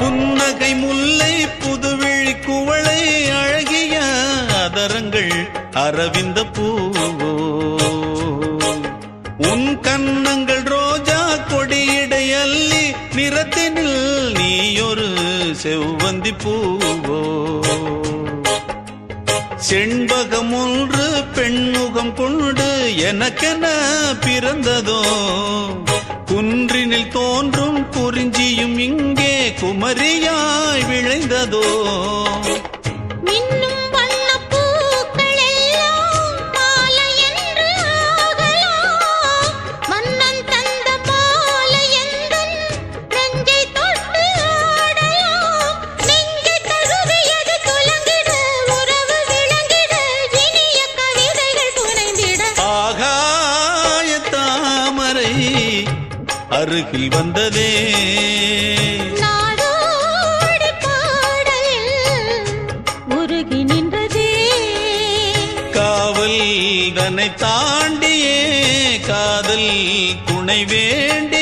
புன்னகை முல்லை புதுவிழி குவளை அழகிய அதரங்கள் அரவிந்த பூவோ உன் கன்னங்கள் ரோஜா கொடியிடை அல்லி நிறத்தினில் நீயொரு செவ்வந்தி பூவோ செண்பகம் ஒன்று பெண்முகம் கொண்டு எனக்கென பிறந்ததோ குன்றினில் தோன்றும் குறிஞ்சியும் இங்கே குமரியாய் விளைந்ததோ அருகில் வந்ததே நாடோடி பாடலில் உருகி நின்றதே காவல் தன்னை தாண்டியே காதல் துணை வேண்டி